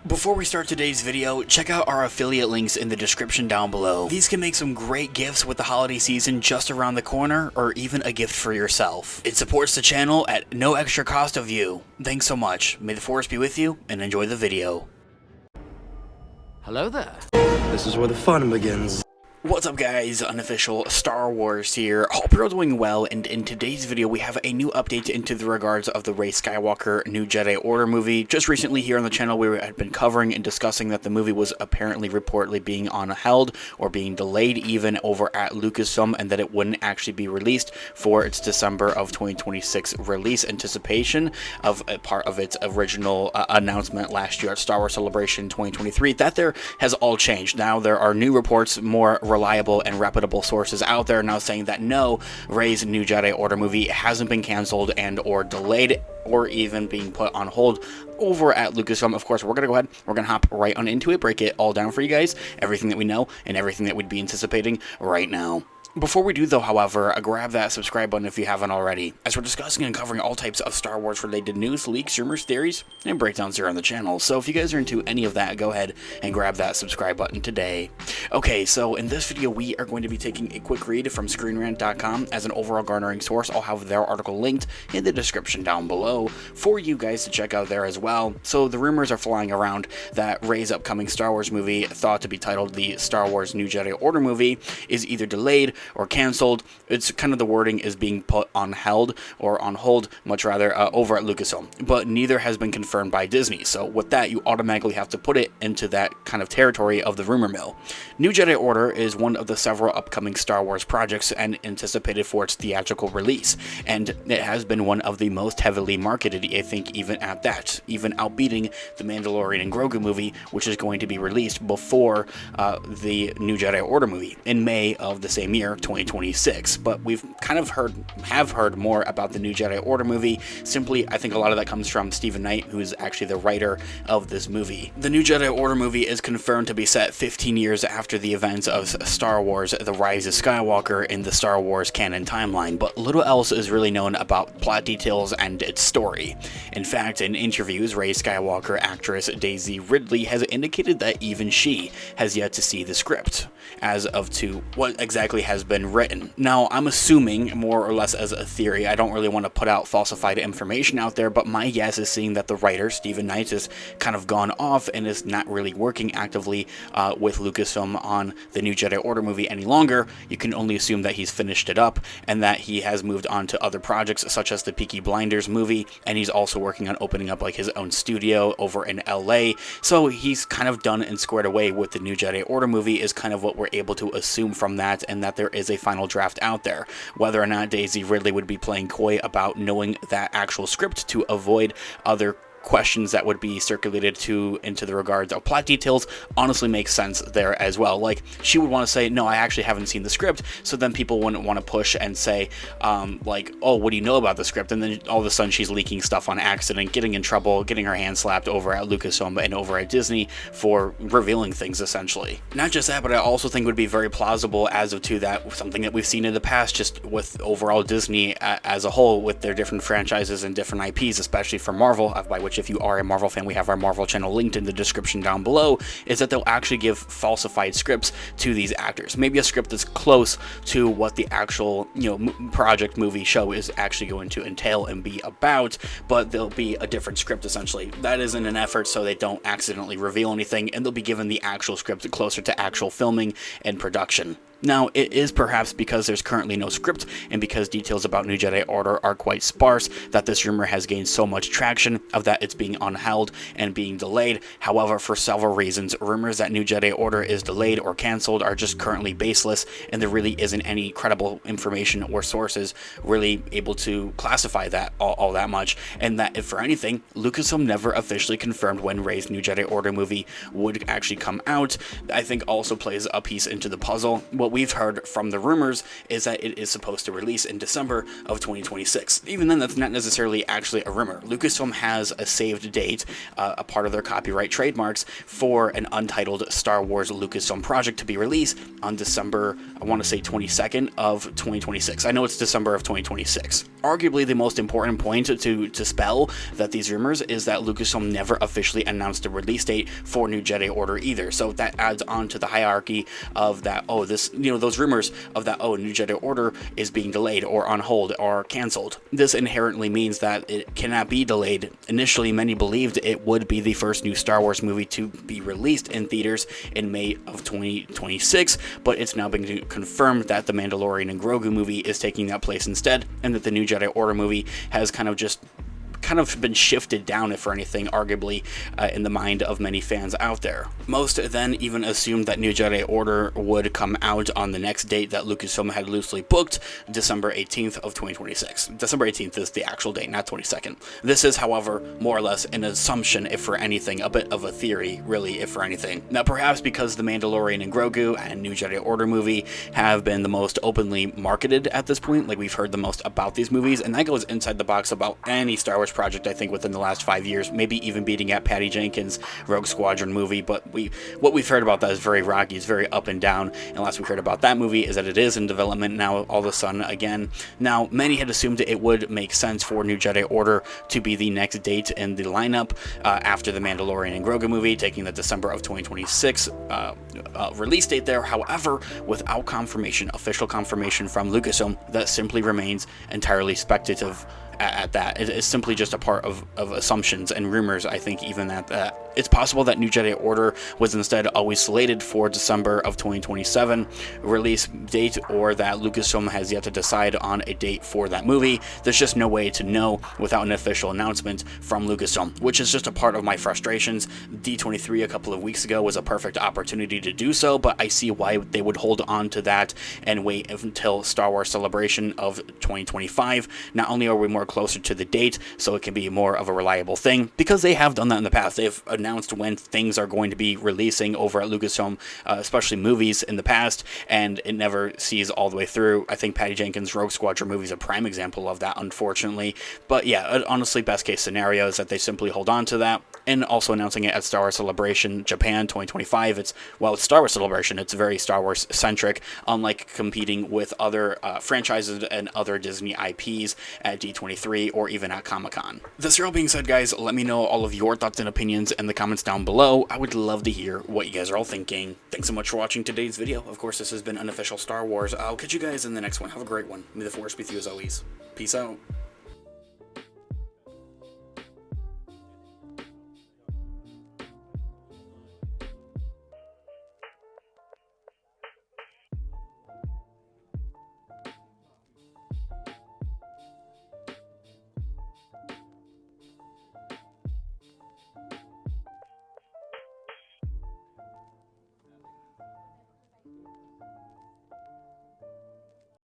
Before we start today's video, check out our affiliate links in the description down below. These can make some great gifts with the holiday season just around the corner, or even a gift for yourself. It supports the channel at no extra cost of you. Thanks so much. May the force be with you, and enjoy the video. Hello there. This is where the fun begins. What's up guys, Unofficial Star Wars here. Hope you're all doing well, and in today's video we have a new update into the regards of the Rey Skywalker New Jedi Order movie. Just recently here on the channel we had been covering and discussing that the movie was apparently reportedly being on held or being delayed even over at Lucasfilm, and that it wouldn't actually be released for its December of 2026 release, anticipation of a part of its original announcement last year at Star Wars Celebration 2023. That there has all changed. Now there are new reports, more reliable and reputable sources out there now saying that no, Rey's New Jedi Order movie hasn't been canceled and or delayed or even being put on hold over at Lucasfilm. Of course, we're going to go ahead, we're going to hop right on into it, break it all down for you guys, everything that we know and everything that we'd be anticipating right now. Before we do though, however, grab that subscribe button if you haven't already, as we're discussing and covering all types of Star Wars related news, leaks, rumors, theories, and breakdowns here on the channel. So if you guys are into any of that, go ahead and grab that subscribe button today. Okay, so in this video we are going to be taking a quick read from ScreenRant.com as an overall garnering source. I'll have their article linked in the description down below for you guys to check out there as well. So the rumors are flying around that Rey's upcoming Star Wars movie, thought to be titled the Star Wars New Jedi Order movie, is either delayed or canceled. It's kind of the wording is being put on held or on hold, much rather, over at Lucasfilm, but neither has been confirmed by Disney. So with that, you automatically have to put it into that kind of territory of the rumor mill. New Jedi Order is one of the several upcoming Star Wars projects and anticipated for its theatrical release, and it has been one of the most heavily marketed, I think, even at that, even outbeating the Mandalorian and Grogu movie, which is going to be released before the New Jedi Order movie in May of the same year, 2026. But we've kind of heard more about the New Jedi Order movie. Simply, I think a lot of that comes from Stephen Knight, who is actually the writer of this movie. The New Jedi Order movie is confirmed to be set 15 years after the events of Star Wars The Rise of Skywalker in the Star Wars canon timeline, but little else is really known about plot details and its story. In fact, in interviews, Rey Skywalker actress Daisy Ridley has indicated that even she has yet to see the script as of to what exactly has been written. Now, I'm assuming more or less as a theory, I don't really want to put out falsified information out there, but my guess is seeing that the writer, Stephen Knight, has kind of gone off and is not really working actively with Lucasfilm on the New Jedi Order movie any longer. You can only assume that he's finished it up and that he has moved on to other projects such as the Peaky Blinders movie, and he's also working on opening up like his own studio over in LA. So he's kind of done and squared away with the New Jedi Order movie is kind of what we're able to assume from that, and that there is a final draft out there. Whether or not Daisy Ridley would be playing coy about knowing that actual script to avoid other questions that would be circulated into the regards of plot details honestly makes sense there as well. Like, she would want to say, no, I actually haven't seen the script, so then people wouldn't want to push and say like, oh, what do you know about the script? And then all of a sudden she's leaking stuff on accident, getting in trouble, getting her hand slapped over at Lucasfilm and over at Disney for revealing things essentially. Not just that, but I also think would be very plausible as of to that something that we've seen in the past just with overall Disney as a whole with their different franchises and different IPs, especially for Marvel, by which if you are a Marvel fan, we have our Marvel channel linked in the description down below, is that they'll actually give falsified scripts to these actors. Maybe a script that's close to what the actual, project, movie, show is actually going to entail and be about, but there'll be a different script essentially. That is in an effort so they don't accidentally reveal anything, and they'll be given the actual script closer to actual filming and production. Now, it is perhaps because there's currently no script and because details about New Jedi Order are quite sparse that this rumor has gained so much traction of that it's being unheld and being delayed. However, for several reasons, rumors that New Jedi Order is delayed or canceled are just currently baseless, and there really isn't any credible information or sources really able to classify that all that much, and that if for anything, Lucasfilm never officially confirmed when Rey's New Jedi Order movie would actually come out. I think also plays a piece into the puzzle. What what we've heard from the rumors is that it is supposed to release in December of 2026. Even then, that's not necessarily actually a rumor. Lucasfilm has a saved date, a part of their copyright trademarks, for an untitled Star Wars Lucasfilm project to be released on December, I want to say 22nd of 2026. I know it's December of 2026. Arguably the most important point to spell that these rumors is that Lucasfilm never officially announced a release date for New Jedi Order either. So that adds on to the hierarchy of that, oh, this, those rumors of that, oh, New Jedi Order is being delayed or on hold or canceled. This inherently means that it cannot be delayed. Initially, many believed it would be the first new Star Wars movie to be released in theaters in May of 2026, but it's now been confirmed that the Mandalorian and Grogu movie is taking that place instead, and that the New Jedi Order movie has kind of been shifted down, if for anything, arguably, in the mind of many fans out there. Most then even assumed that New Jedi Order would come out on the next date that Lucasfilm had loosely booked, December 18th of 2026. December 18th is the actual date, not 22nd. This is, however, more or less an assumption, if for anything, a bit of a theory, really, if for anything. Now, perhaps because the Mandalorian and Grogu and New Jedi Order movie have been the most openly marketed at this point, like we've heard the most about these movies, and that goes inside the box about any Star Wars project, I think, within the last 5 years, maybe even beating at Patty Jenkins' Rogue Squadron movie. But what we've heard about that is very rocky, it's very up and down. And last we heard about that movie is that it is in development now all of a sudden again. Now, many had assumed it would make sense for New Jedi Order to be the next date in the lineup after the Mandalorian and Grogu movie, taking the December of 2026 release date there. However, without confirmation, official confirmation from Lucasfilm, that simply remains entirely speculative. At that, it is simply just a part of assumptions and rumors. I think even at that, it's possible that New Jedi Order was instead always slated for December of 2027 release date, or that Lucasfilm has yet to decide on a date for that movie. There's just no way to know without an official announcement from Lucasfilm, which is just a part of my frustrations. D23 a couple of weeks ago was a perfect opportunity to do so, but I see why they would hold on to that and wait until Star Wars Celebration of 2025. Not only are we more closer to the date, so it can be more of a reliable thing, because they have done that in the past. They've announced when things are going to be releasing over at Lucasfilm, especially movies in the past, and it never sees all the way through. I think Patty Jenkins' Rogue Squadron movie is a prime example of that, unfortunately. But yeah, honestly, best case scenario is that they simply hold on to that, and also announcing it at Star Wars Celebration Japan 2025. It's Star Wars Celebration, it's very Star Wars centric, unlike competing with other franchises and other Disney IPs at D23 or even at Comic-Con. This all being said, guys, let me know all of your thoughts and opinions in the comments down below. I would love to hear what you guys are all thinking. Thanks so much for watching today's video. Of course, this has been Unofficial Star Wars. I'll catch you guys in the next one. Have a great one. May the Force be with you as always. Peace out.